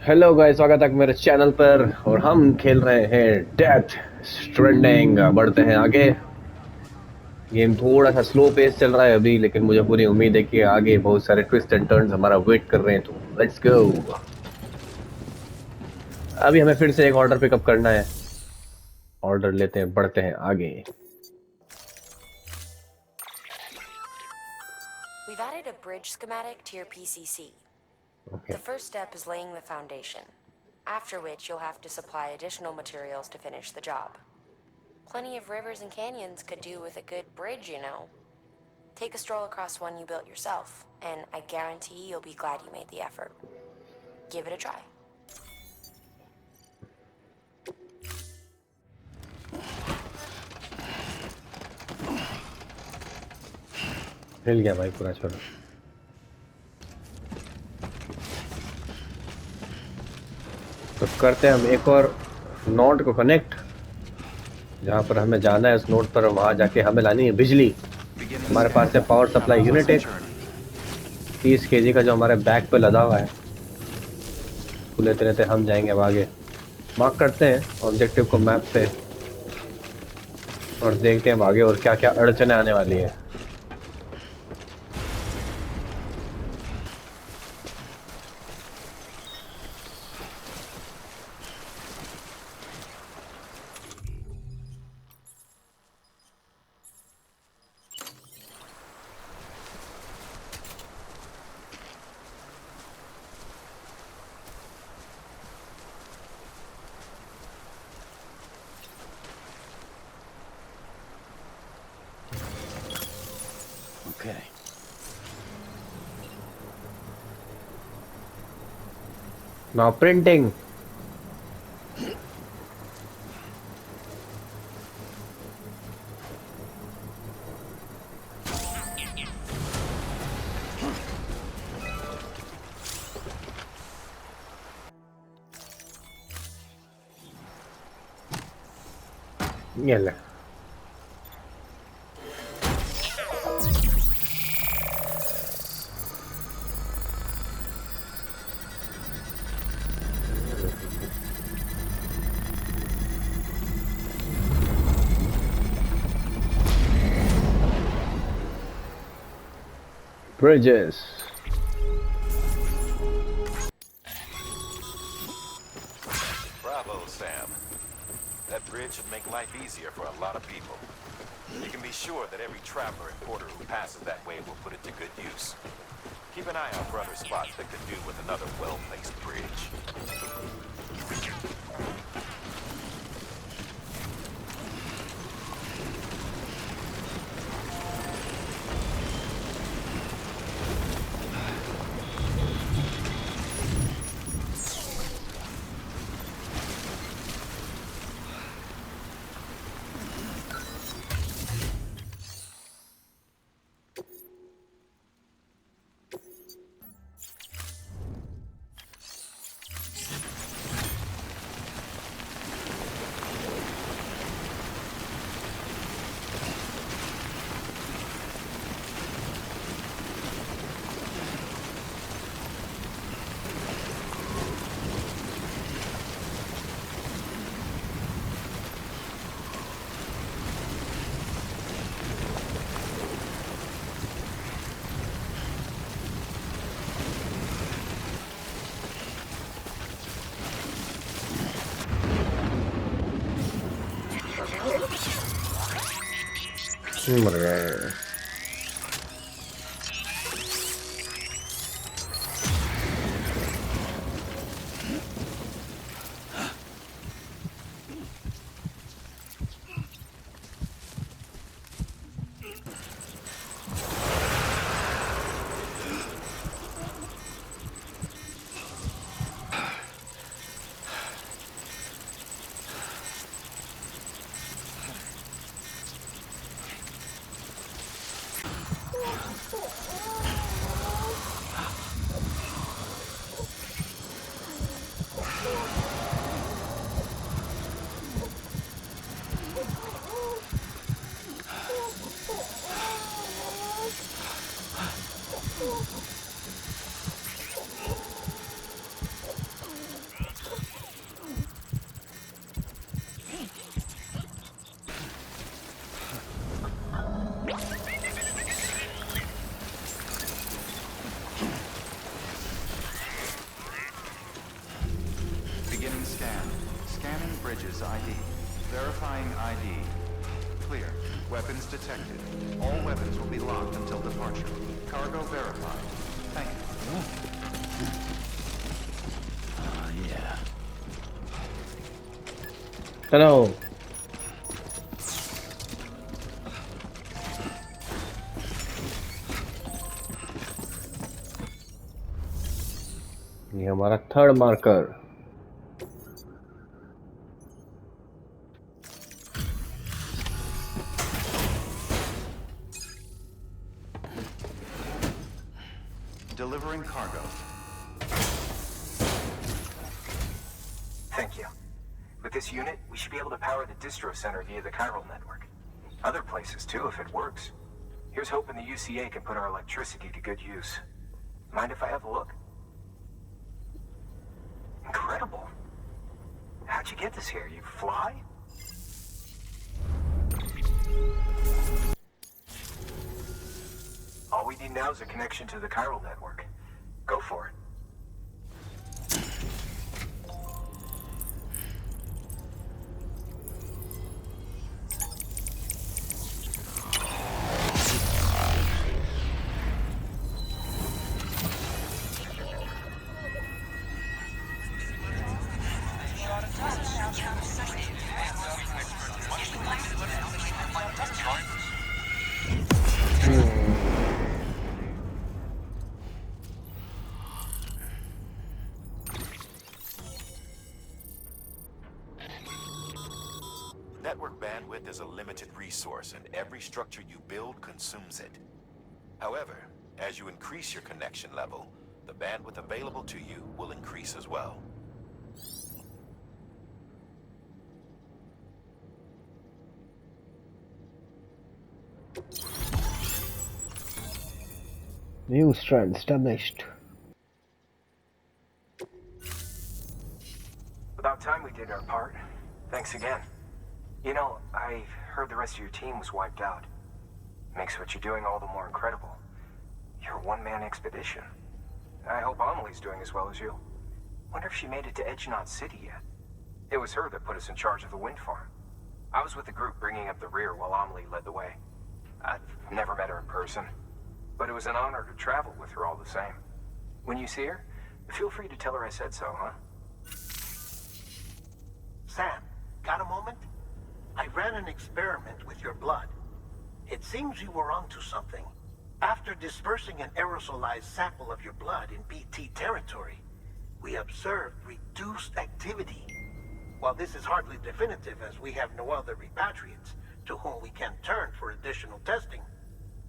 Hello guys, स्वागत है मेरे चैनल पर। और हम खेल रहे हैं डेथ स्ट्रैंडिंग। बढ़ते हैं आगे। गेम थोड़ा सा स्लो पेस चल रहा है अभी, लेकिन मुझे पूरी उम्मीद है कि आगे बहुत सारे ट्विस्ट एंड टर्न्स हमारा वेट कर रहे हैं, तो लेट्स गो। अभी हमें फिर से एक ऑर्डर पिकअप करना है। ऑर्डर लेते हैं, बढ़ते हैं आगे। We've added a bridge schematic to your PCC. Okay. The first step is laying the foundation, after which you'll have to supply additional materials to finish the job. Plenty of rivers and canyons could do with a good bridge, you know. Take a stroll across one you built yourself, and I guarantee you'll be glad you made the effort. Give it a try. हिल गया भाई पूरा, छोड़ो। तो करते हैं हम एक और नोड को कनेक्ट। जहाँ पर हमें जाना है उस नोड पर, वहाँ जाके हमें लानी है बिजली। हमारे पास है पावर सप्लाई यूनिट एक 30 केजी का, जो हमारे बैक पे लदा हुआ है। उसको लेते रहते हम जाएंगे अब आगे। मार्क करते हैं ऑब्जेक्टिव को मैप पे और देखते हैं अब आगे और क्या क्या अड़चने आने वाली है। Okay. Now printing. ये ले। Bridges. Bravo, Sam. That bridge should make life easier for a lot of people. You can be sure that every traveler and porter who passes that way will put it to good use. Keep an eye out for other spots that could do with another well-placed bridge. मर गए। bridge's ID. Verifying ID. Clear. Weapons detected. All weapons will be locked until departure. Cargo verified. Thank you. Yeah. चलो ये हमारा third marker Delivering cargo. Thank you. With this unit, we should be able to power the distro center via the chiral network. Other places too, if it works. Here's hoping the UCA can put our electricity to good use. Mind if I have a look? Incredible. How'd you get this here? You fly? All we need now is a connection to the chiral network. Go for it. Network bandwidth is a limited resource, and every structure you build consumes it. However, as you increase your connection level, the bandwidth available to you will increase as well. New strand established. About time we did our part. Thanks again. You know, I heard the rest of your team was wiped out. Makes what you're doing all the more incredible. You're a one-man expedition. I hope Amelie's doing as well as you. Wonder if she made it to Edgenot City yet. It was her that put us in charge of the wind farm. I was with the group bringing up the rear while Amelie led the way. I've never met her in person, but it was an honor to travel with her all the same. When you see her, feel free to tell her I said so, huh? Sam, got a moment? I ran an experiment with your blood. It seems you were onto something. After dispersing an aerosolized sample of your blood in BT territory, we observed reduced activity. While this is hardly definitive as we have no other repatriates to whom we can turn for additional testing,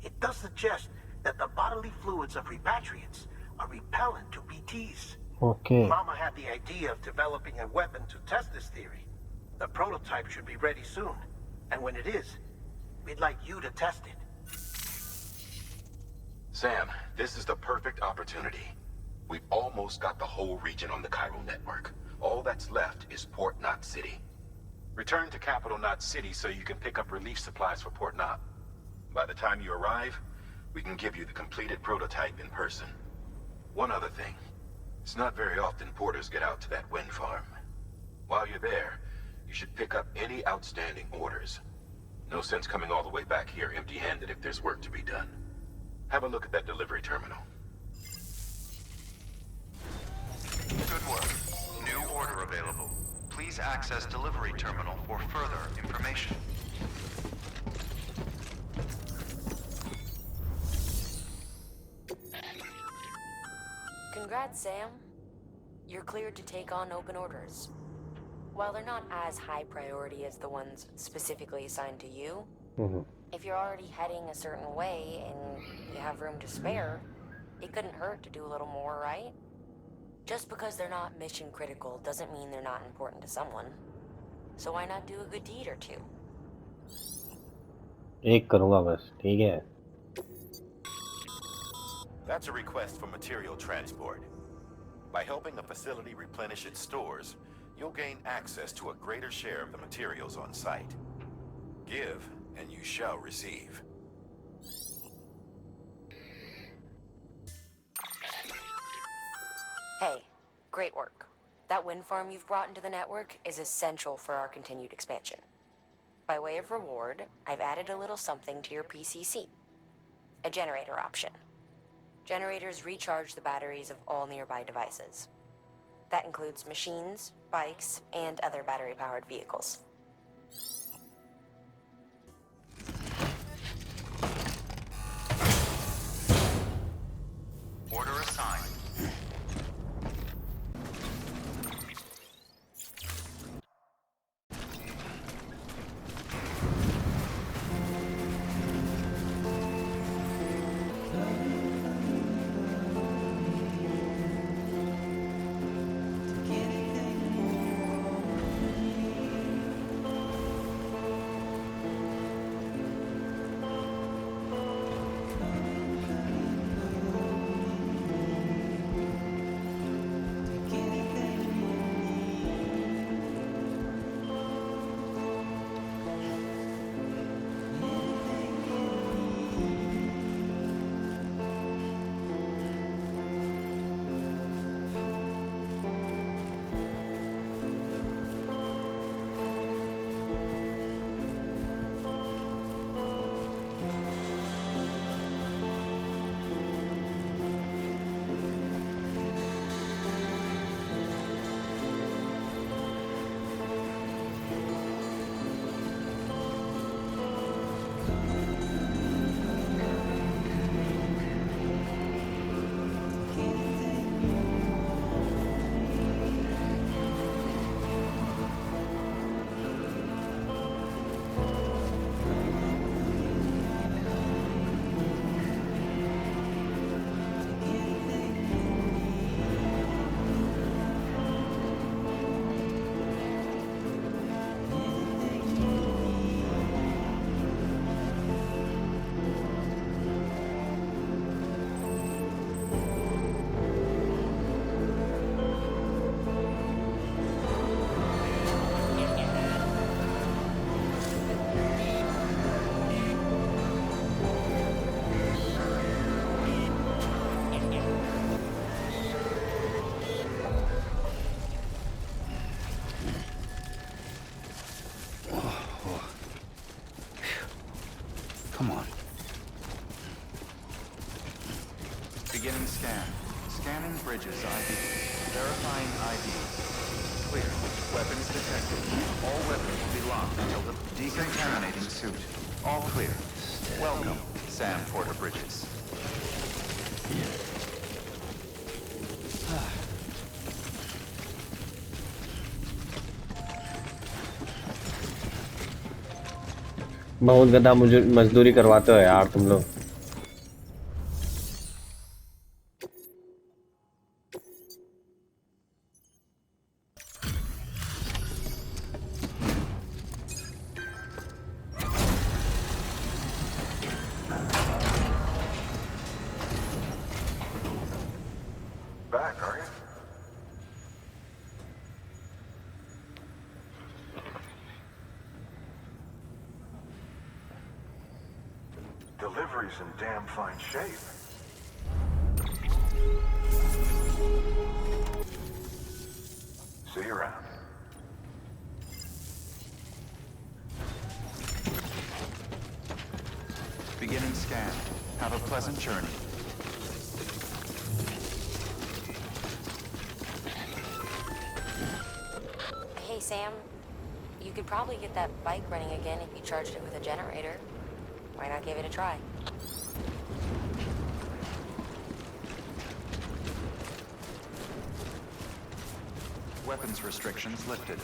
it does suggest that the bodily fluids of repatriates are repellent to BTs. Okay. Mama had the idea of developing a weapon to test this theory. The prototype should be ready soon, and when it is, we'd like you to test it. Sam, this is the perfect opportunity. We've almost got the whole region on the chiral network. All that's left is Port Knot City. Return to Capital Knot City so you can pick up relief supplies for Port Knot. By the time you arrive, we can give you the completed prototype in person. One other thing. It's not very often porters get out to that wind farm. While you're there, you should pick up any outstanding orders. No sense coming all the way back here empty-handed if there's work to be done. Have a look at that delivery terminal. Good work. New order available. Please access delivery terminal for further information. Congrats, Sam. You're cleared to take on open orders. While they're not as high priority as the ones specifically assigned to you, if you're already heading a certain way and you have room to spare, it couldn't hurt to do a little more, right? Just because they're not mission critical doesn't mean they're not important to someone. So why not do a good deed or two? एक करूँगा बस, ठीक है? That's a request for material transport. By helping a facility replenish its stores, you'll gain access to a greater share of the materials on site. Give, and you shall receive. Hey, great work. That wind farm you've brought into the network is essential for our continued expansion. By way of reward, I've added a little something to your PCC. A generator option. Generators recharge the batteries of all nearby devices. That includes machines, bikes, and other battery-powered vehicles. Order assigned. Come on. Beginning scan. Scanning bridges ID. Verifying ID. Clear. Weapons detected. All weapons will be locked until the decontaminating suit. All clear. Welcome, Sam Porter Bridges. बहुत गंदा मुझे मजदूरी करवाते हो यार तुम लोग। Back, are you? Delivery's in damn fine shape. See you around. Beginning scan. Have a pleasant journey. Hey, Sam. You could probably get that bike running again if you charged it with a generator. Why not give it a try? Weapons restrictions lifted.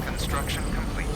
Construction complete.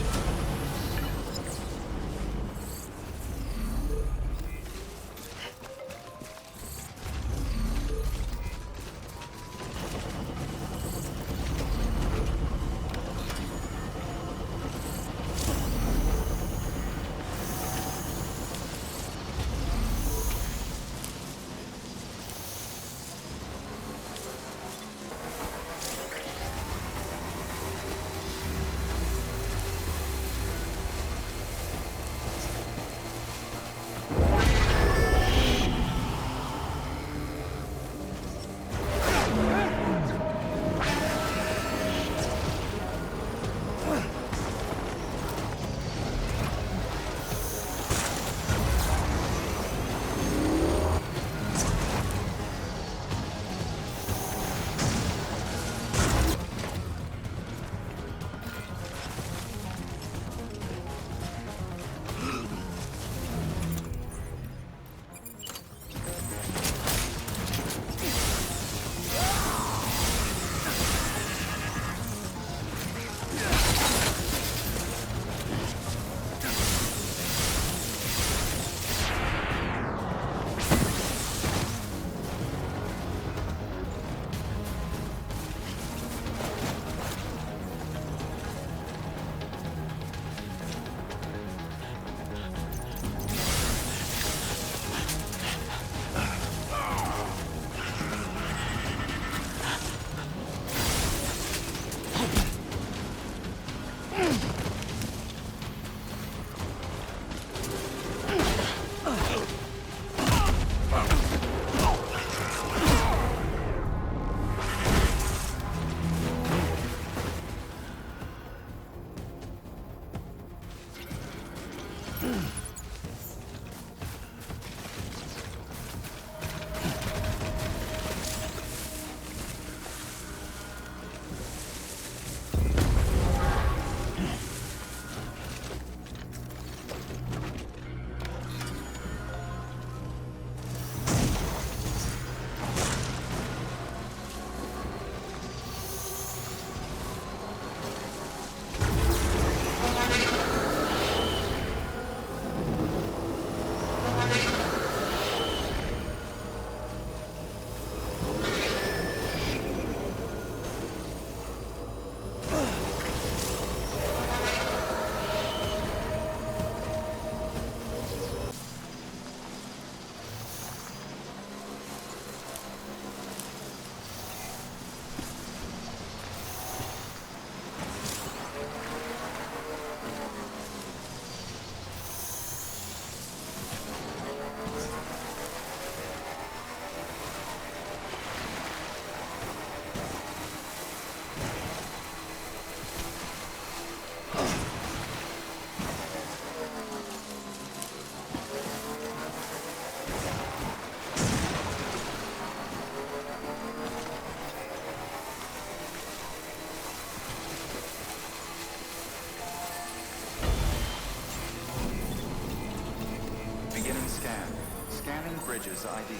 Bridges ID.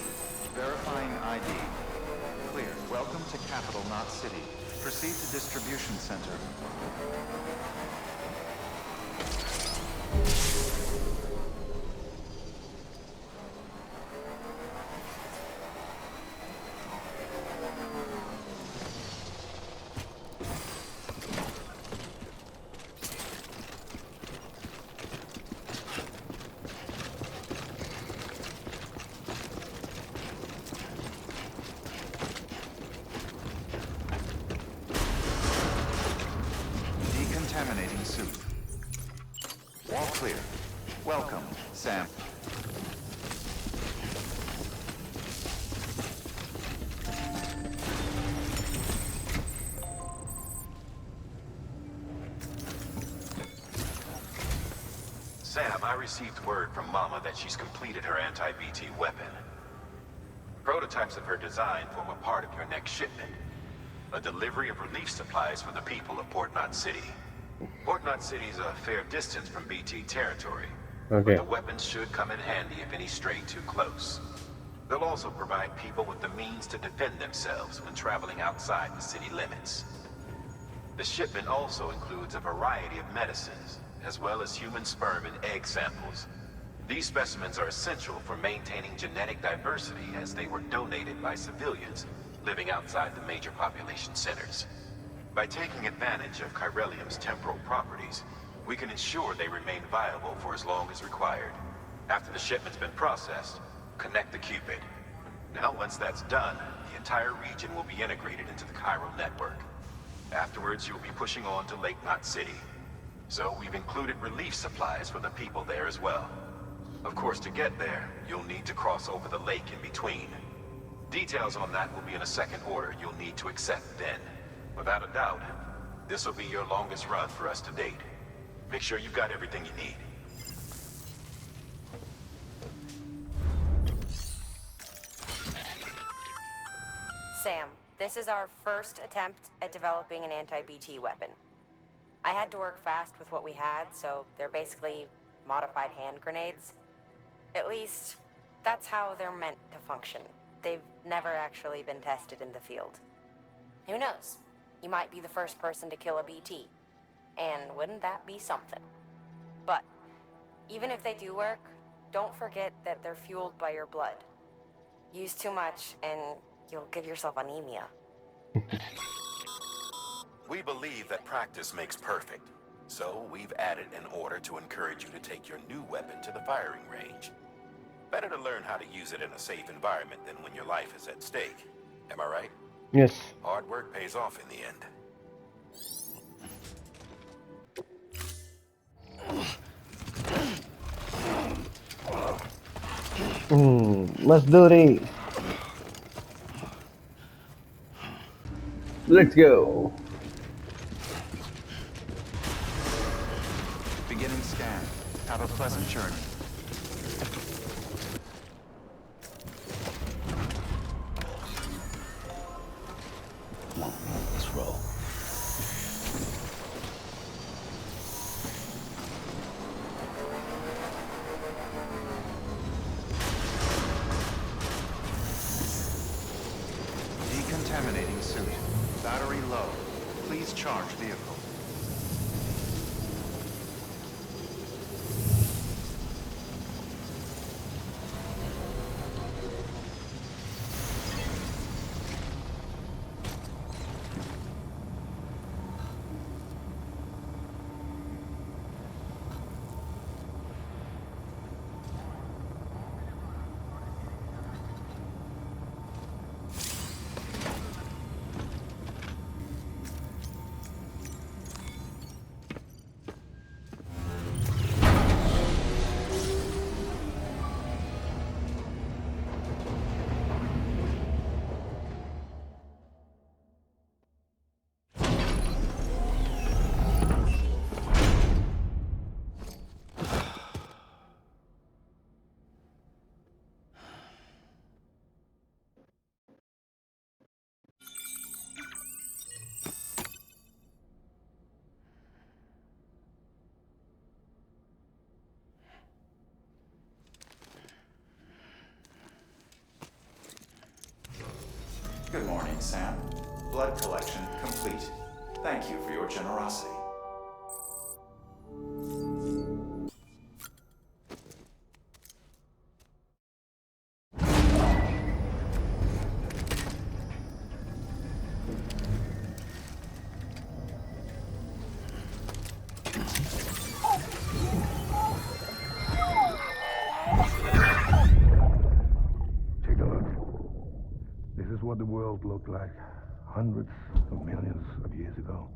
Verifying ID. Clear. Welcome to Capital, not City. Proceed to Distribution Center. Decontaminating suit. All clear. Welcome, Sam. Sam, I received word from Mama that she's completed her anti-BT weapon. Prototypes of her design form a part of your next shipment. A delivery of relief supplies for the people of Port Knot City. Port Knot City is a fair distance from BT territory. Okay. But the weapons should come in handy if any stray too close. They'll also provide people with the means to defend themselves when traveling outside the city limits. The shipment also includes a variety of medicines, as well as human sperm and egg samples. These specimens are essential for maintaining genetic diversity as they were donated by civilians living outside the major population centers. By taking advantage of chiralium's temporal properties, we can ensure they remain viable for as long as required. After the shipment's been processed, connect the Cupid. Now, once that's done, the entire region will be integrated into the chiral network. Afterwards, you'll be pushing on to Lake Knot City. So we've included relief supplies for the people there as well. Of course, to get there, you'll need to cross over the lake in between. Details on that will be in a second order you'll need to accept then. Without a doubt, this will be your longest run for us to date. Make sure you've got everything you need. Sam, this is our first attempt at developing an anti-BT weapon. I had to work fast with what we had, so they're basically modified hand grenades. At least, that's how they're meant to function. They've never actually been tested in the field. Who knows? You might be the first person to kill a BT. And wouldn't that be something? But, even if they do work, don't forget that they're fueled by your blood. Use too much, and you'll give yourself anemia. We believe that practice makes perfect. So we've added an order to encourage you to take your new weapon to the firing range. Better to learn how to use it in a safe environment than when your life is at stake. Am I right? Yes. Hard work pays off in the end. Masduri. Let's go. Beginning scan. Have a pleasant journey. Come on, let's roll. Decontaminating suit. Battery low. Please charge vehicle. Good morning, Sam. Blood collection complete. Thank you for your generosity. Take a look. This is what the world looked like hundreds of millions of years ago.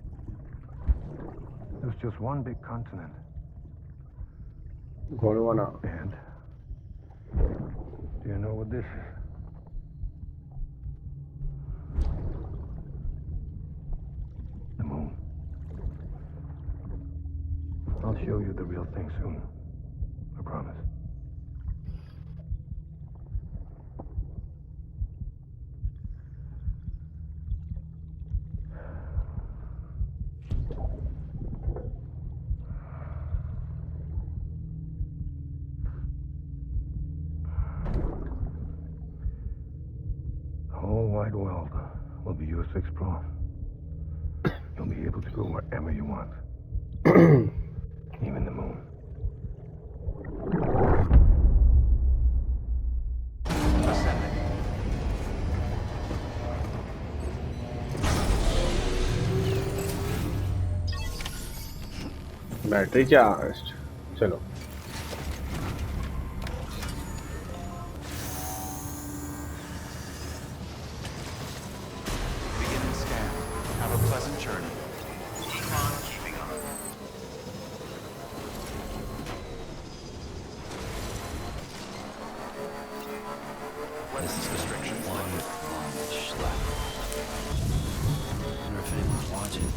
There's just one big continent. Gondwana. And do you know what this is? The moon. I'll show you the real thing soon. I promise. The whole wide world will be yours to explore. You'll be able to go wherever you want. Even the moon. Ascending. Battery charge चलो Beginning scan. Have a pleasant journey. Keep on keeping on. This is restriction one long schlep. Wonder if anyone's watching.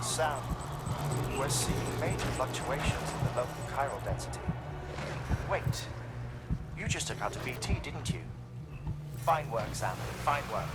Sam, we're seeing major fluctuations in the local chiral density. Wait, you just took out a BT, didn't you? Fine work, Sam. Fine work.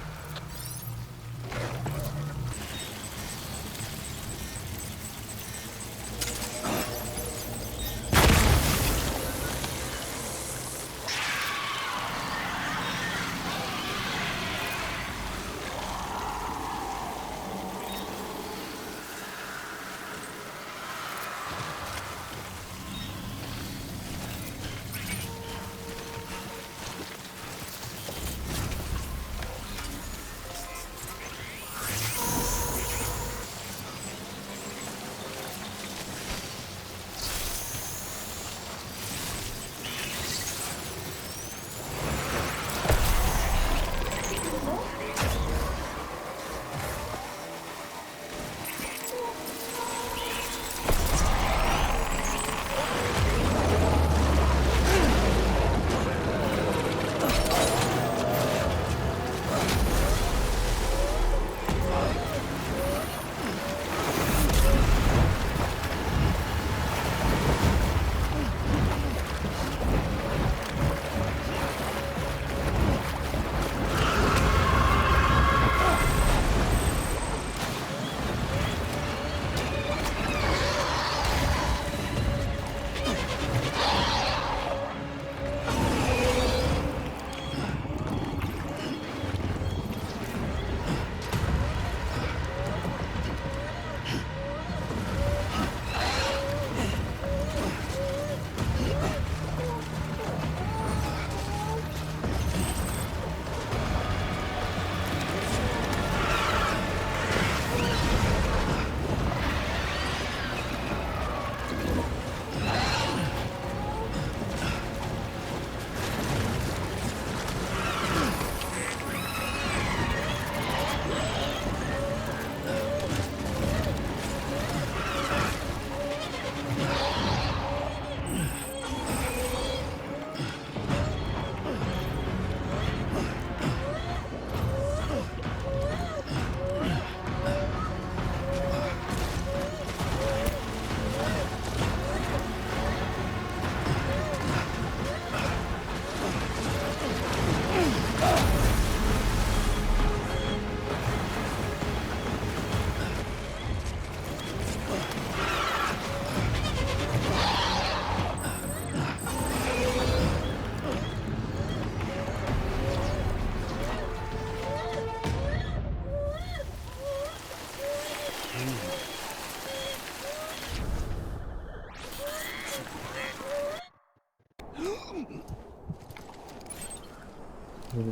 That's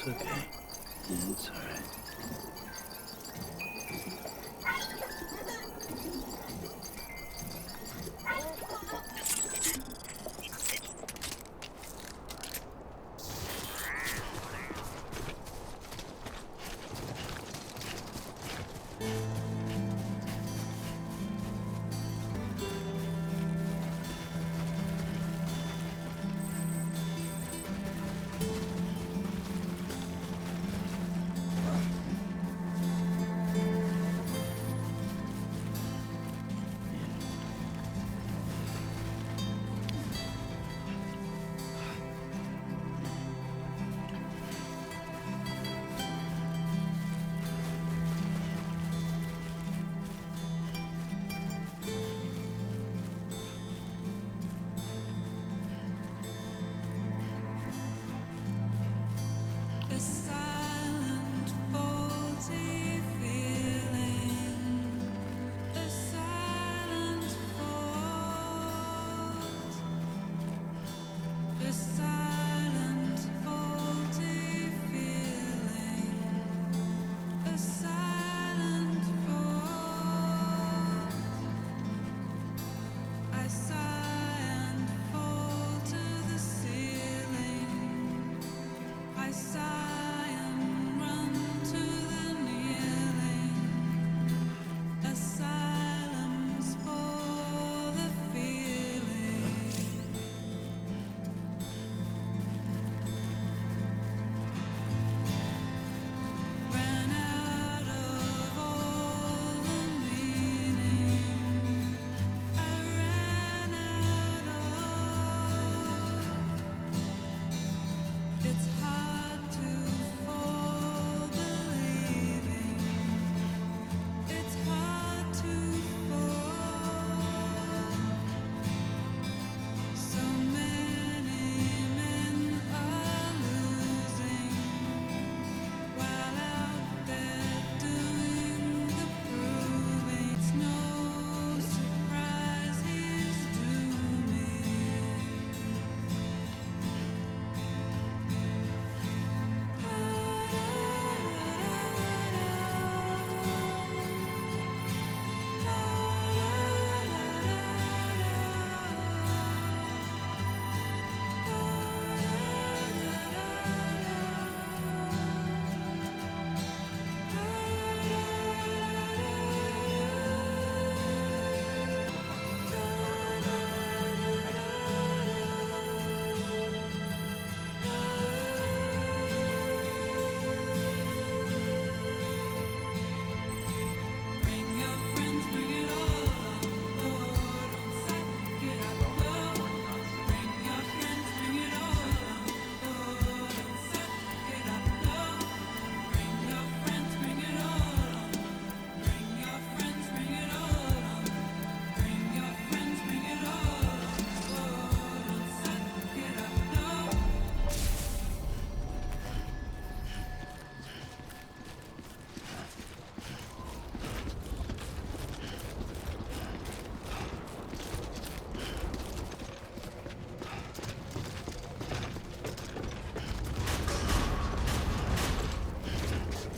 okay. It's alright.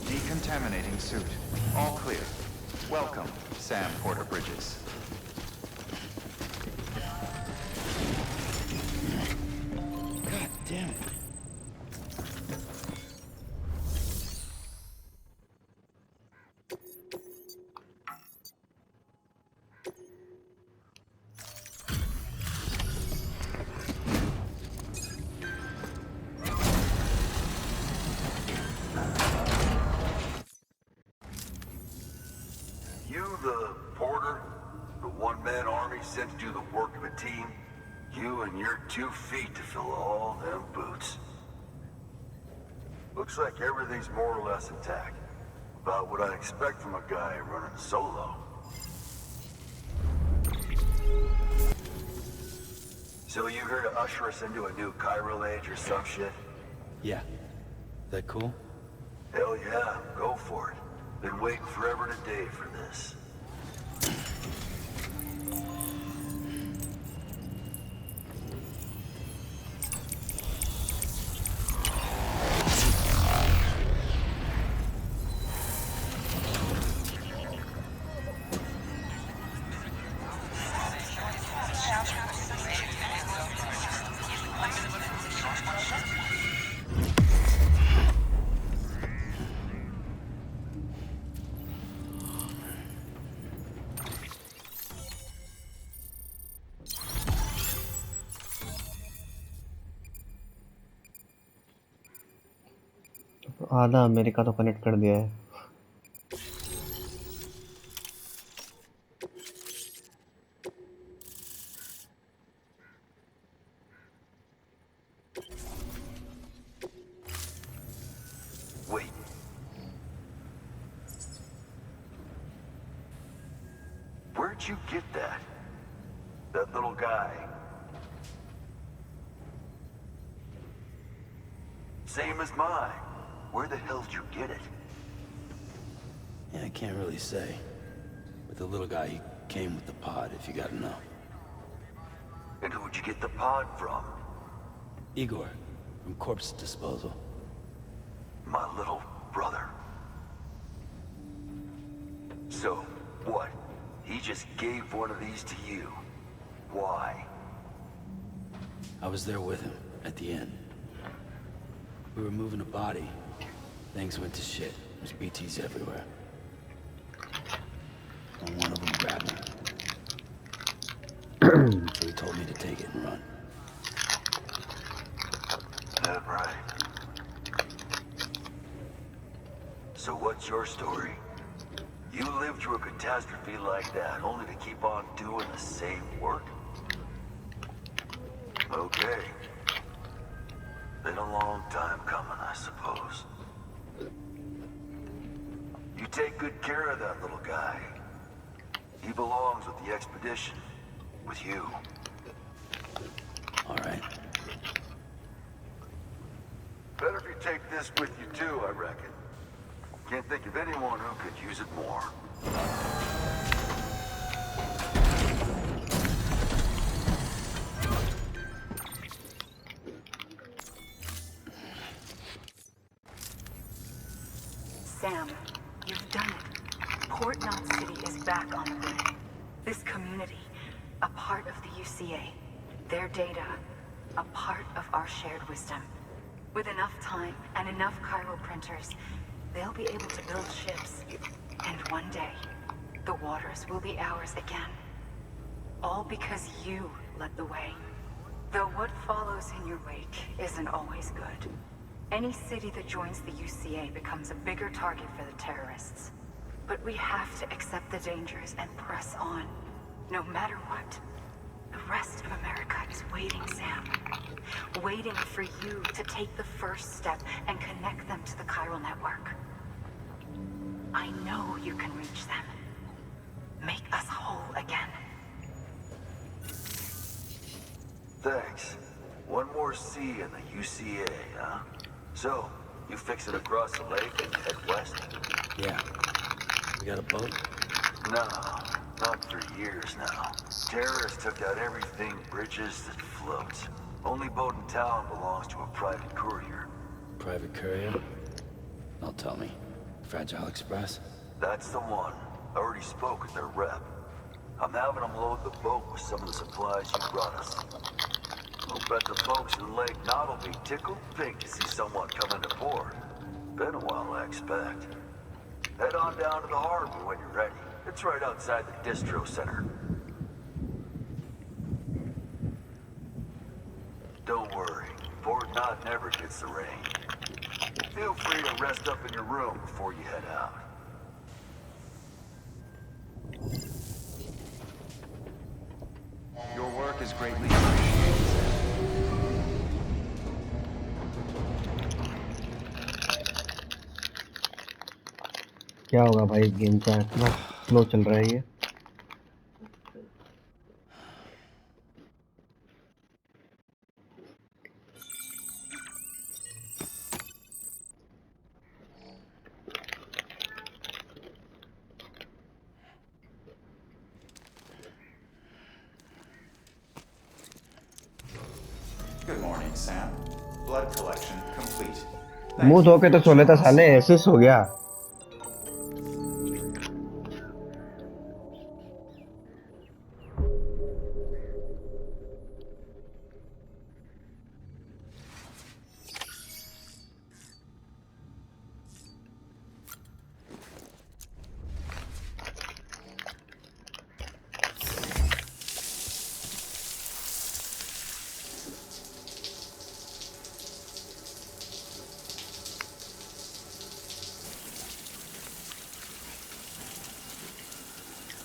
Decontaminating suit. All clear. Welcome, Sam Porter Bridges. God damn it. You the porter? The one-man army sent to do the work of a team? You and your 2 feet to fill all them boots. Looks like everything's more or less intact. About what I expect from a guy running solo. So you here to usher us into a new chiral age or some shit? Yeah. That cool? Hell yeah, go for it. Been waiting forever and a day for this. आधा America तो connect कर दिया है। Wait. Where'd you get that? That little guy? Same as mine. Where the hell did you get it? Yeah, I can't really say. But the little guy, he came with the pod, if you gotta know. And who'd you get the pod from? Igor, from Corpse Disposal. My little brother. So, what? He just gave one of these to you. Why? I was there with him, at the end. We were moving a body. Things went to shit. There's BTs everywhere. And one of them grabbed me. So he told me to take it and run. That right. So what's your story? You lived through a catastrophe like that, only to keep on doing the same work? Okay. Been a long time coming, I suppose. You take good care of that little guy. He belongs with the expedition. With you. All right. Better if you take this with you too, I reckon. Can't think of anyone who could use it more. Sam, you've done it. Port Knot City is back on the grid. This community, a part of the UCA. Their data, a part of our shared wisdom. With enough time and enough chiral printers, they'll be able to build ships. And one day, the waters will be ours again. All because you led the way. Though what follows in your wake isn't always good. Any city that joins the UCA becomes a bigger target for the terrorists. But we have to accept the dangers and press on, no matter what. The rest of America is waiting, Sam. Waiting for you to take the first step and connect them to the chiral network. I know you can reach them. Make us whole again. Thanks. One more C in the UCA, huh? So, you fix it across the lake and head west? Yeah. You got a boat? No, not for years now. Terrorists took out everything bridges that floats. Only boat in town belongs to a private courier. Private courier? Don't tell me. Fragile Express? That's the one. I already spoke with their rep. I'm having them load the boat with some of the supplies you brought us. I'll bet the folks in Lake Knot will be tickled pink to see someone come into port. Been a while, I expect. Head on down to the harbor when you're ready. It's right outside the distro center. Don't worry, Port Knot never gets the rain. Feel free to rest up in your room before you head out. Your work is greatly appreciated, Sam. क्या होगा भाई, game का इतना slow चल रहा है ये। Good morning, Sam. Blood collection complete. मुंह धो के तो सो लेता साले, ऐसे सो गया।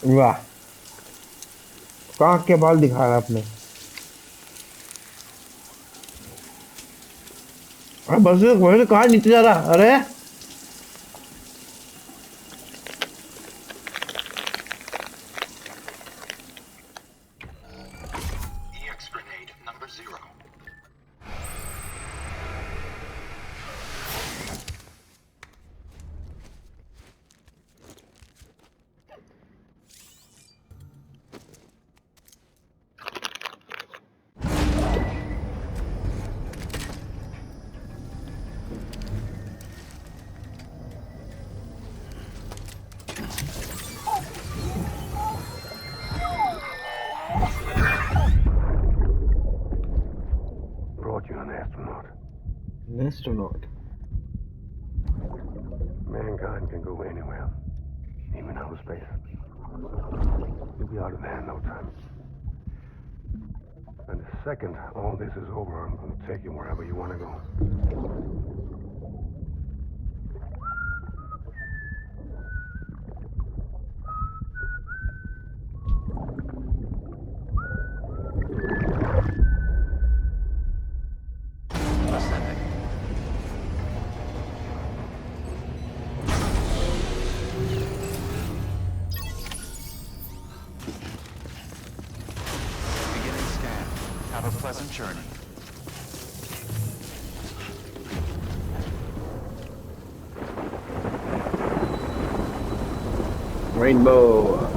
वाह, काक के बाल दिखा रहा आपने। अरे बस वही कहाँ नीचे जा रहा, अरे Brought you an astronaut. astronaut. Mankind can go anywhere, even outer space. You'll be out of there in no time. And the second all this is over, I'm going to take you wherever you want to go. Ascending. Beginning scan. Have a pleasant journey. Rainbow.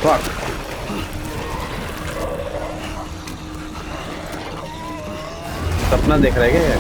Fuck. सपना देख रहे हैं क्या?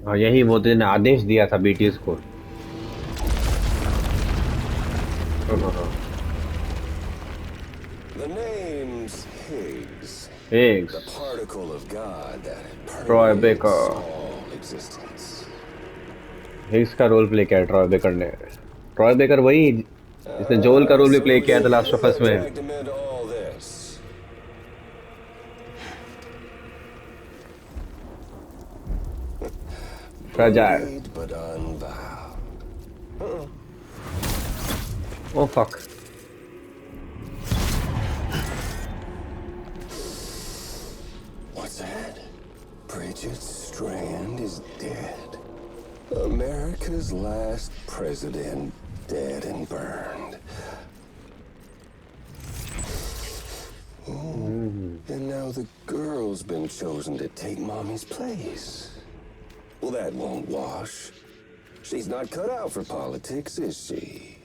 और यही वो दिन आदेश दिया था बीटीएस को। The name's Higgs. Higgs. The particle of God that Troy Baker. permeates all existence. Higgs का रोल प्ले किया ट्रॉय बेकर ने। ट्रॉय बेकर वही जिसने जोल का रोल भी प्ले किया था लास्ट ऑफ अस में। Dragged him into all this. Fragile. Blade but unbowed. Oh fuck. What's that? Bridget Strand is dead. America's last president dead and burned. Ooh. And now the girl's been chosen to take Mommy's place. Well, that won't wash. She's not cut out for politics, is she?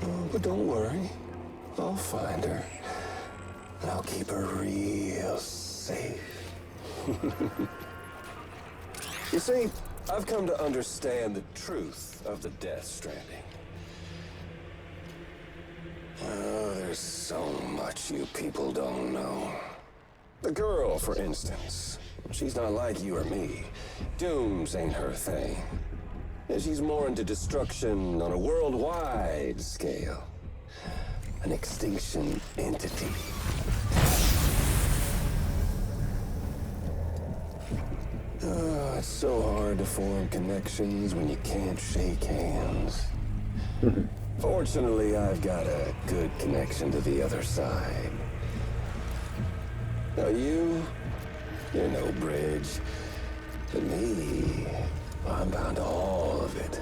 Oh, but don't worry. I'll find her. And I'll keep her real safe. You see, I've come to understand the truth of the Death Stranding. Oh, there's so much you people don't know. The girl, for instance, she's not like you or me. Dooms ain't her thing. And she's more into destruction on a worldwide scale. An extinction entity. Oh, it's so hard to form connections when you can't shake hands. Fortunately, I've got a good connection to the other side. Now you're no bridge. But me, I'm bound to all of it.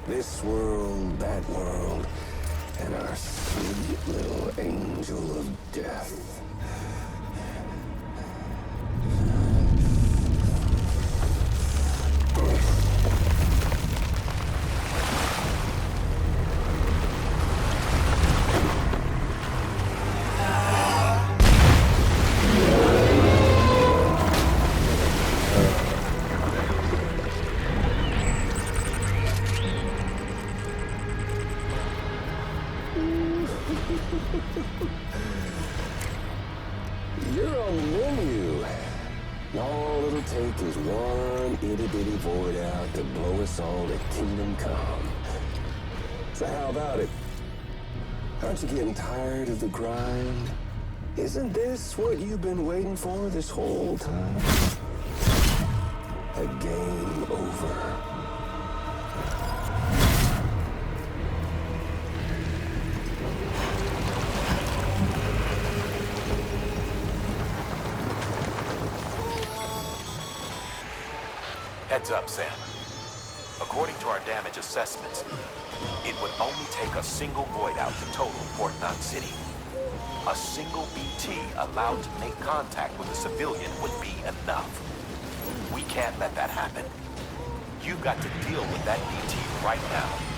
This world, that world, and our sweet little angel of death. You're on the menu. All it'll take is one itty-bitty void out to blow us all to kingdom come. So how about it? Aren't you getting tired of the grind? Isn't this what you've been waiting for this whole time? A game over. Heads up, Sam. According to our damage assessments, it would only take a single void out to total Port Knot City. A single BT allowed to make contact with a civilian would be enough. We can't let that happen. You've got to deal with that BT right now.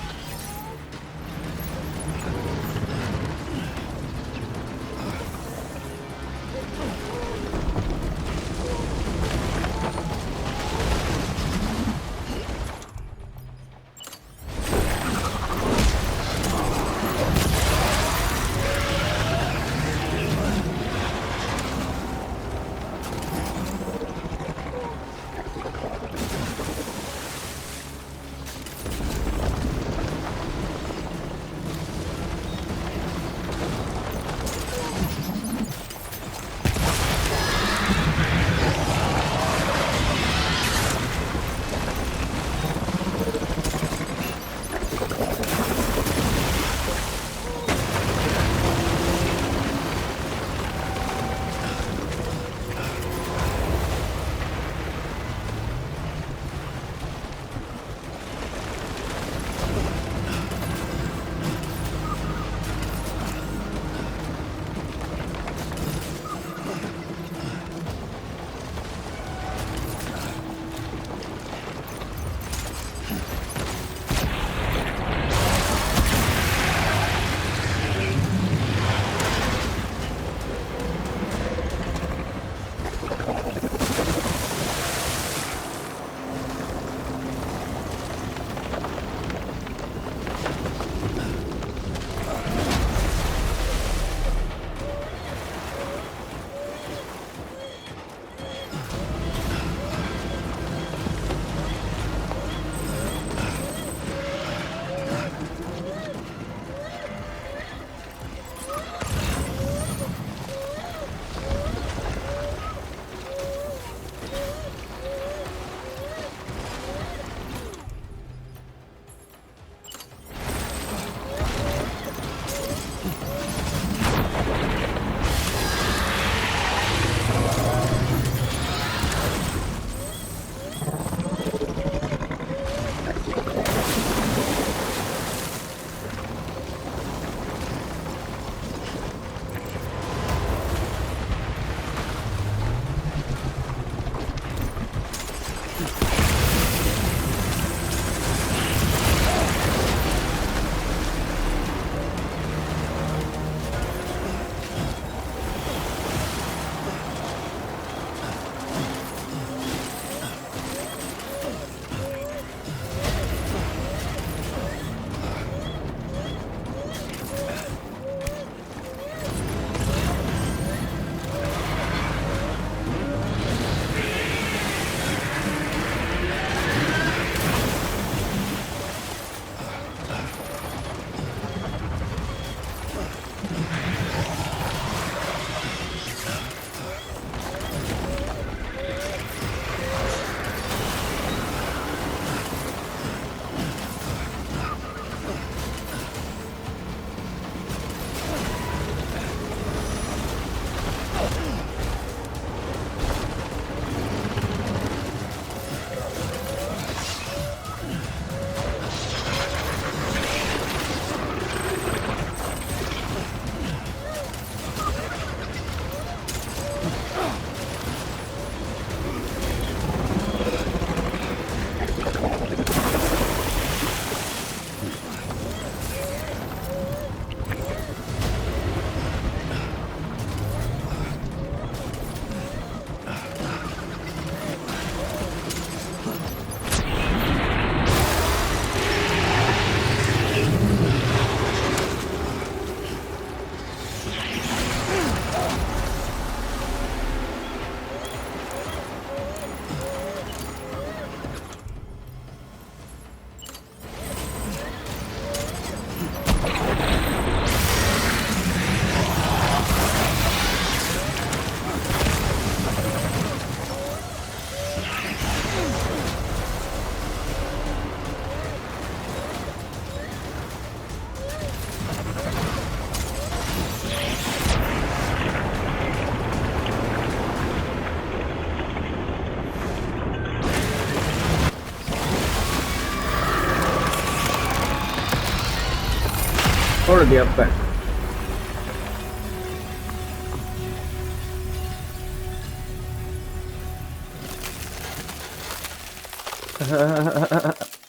छोड़ दिया पैर।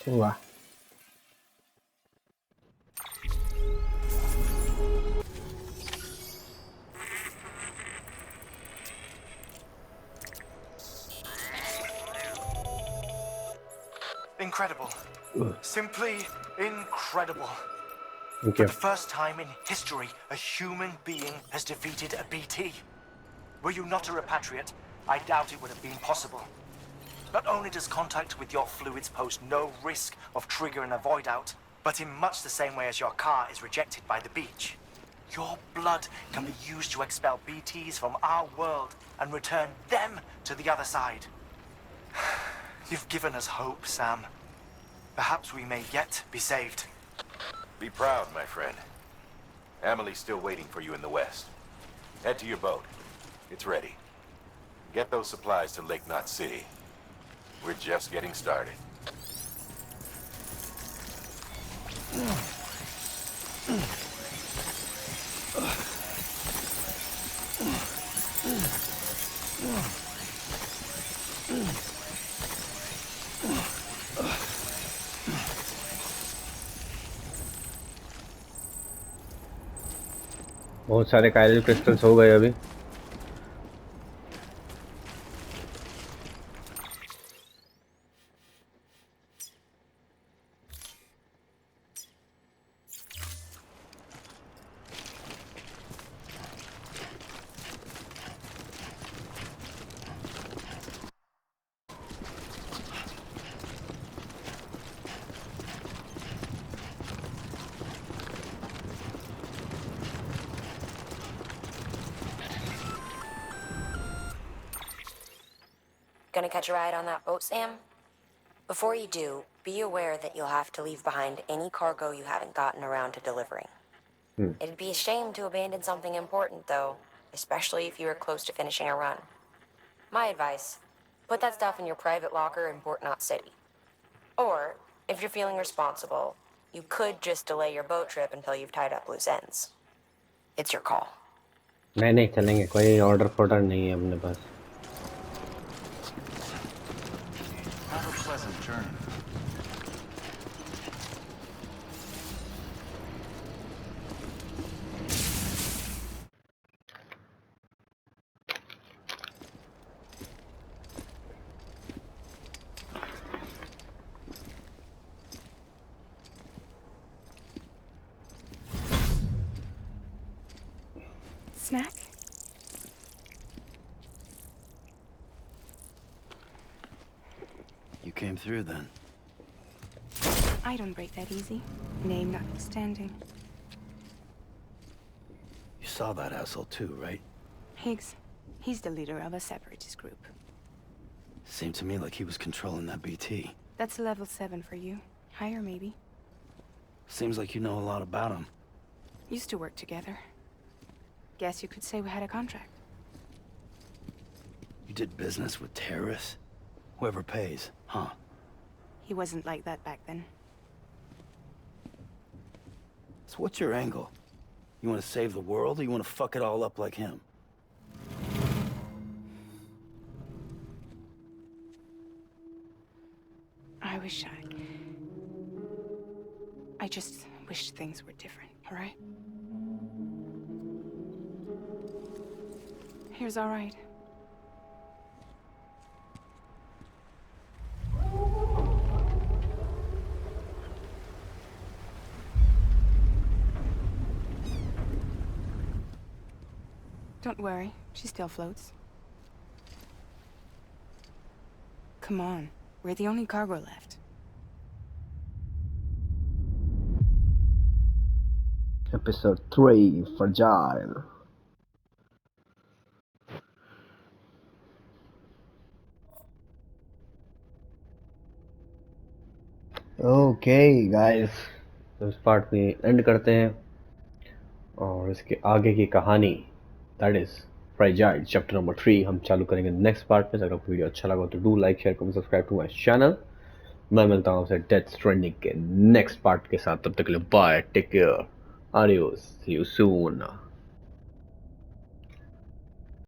वाह, Incredible. Simply incredible. Thank For you. the first time in history, a human being has defeated a BT. Were you not a repatriate, I doubt it would have been possible. Not only does contact with your fluids pose no risk of triggering a void out, but in much the same way as your car is rejected by the beach. Your blood can be used to expel BTs from our world and return them to the other side. You've given us hope, Sam. Perhaps we may yet be saved. Be proud, my friend. Amelie's still waiting for you in the west. Head to your boat. It's ready. Get those supplies to Lake Knot City. We're just getting started. बहुत सारे Kyle crystals हो गए अभी। Gonna catch a ride on that boat, Sam? Before you do, be aware that you'll have to leave behind any cargo you haven't gotten around to delivering. It'd be a shame to abandon something important, though, especially if you are close to finishing a run. My advice, put that stuff in your private locker in Port Knot City. Or, if you're feeling responsible, you could just delay your boat trip until you've tied up loose ends. It's your call. नहीं चलेंगे, कोई order फोर्डर नहीं है अपने पास। Have a pleasant journey. Snack? You came through then. I don't break that easy. Name notwithstanding. You saw that asshole too, right? Higgs. He's the leader of a separatist group. Seemed to me like he was controlling that BT. That's level 7 for you. Higher, maybe. Seems like you know a lot about him. Used to work together. Guess you could say we had a contract. You did business with terrorists? Whoever pays, huh? He wasn't like that back then. So what's your angle? You want to save the world, or you want to fuck it all up like him? I just wish things were different, all right? Here's all right. Don't worry, she still floats. Come on, we're the only cargo left. Episode 3, Fragile. Okay guys, तो इस part में and करते हैं और इसके आगे की कहानी that is fragile chapter number 3 हम चालू करेंगे नेक्स्ट पार्ट में। अगर आपको वीडियो अच्छा लगा तो do like share comment subscribe to my channel. मैं मिलता हूँ आपसे डेथ स्ट्रैंडिंग के नेक्स्ट पार्ट के साथ, तब तक के लिए bye, take care. Adios. See you soon.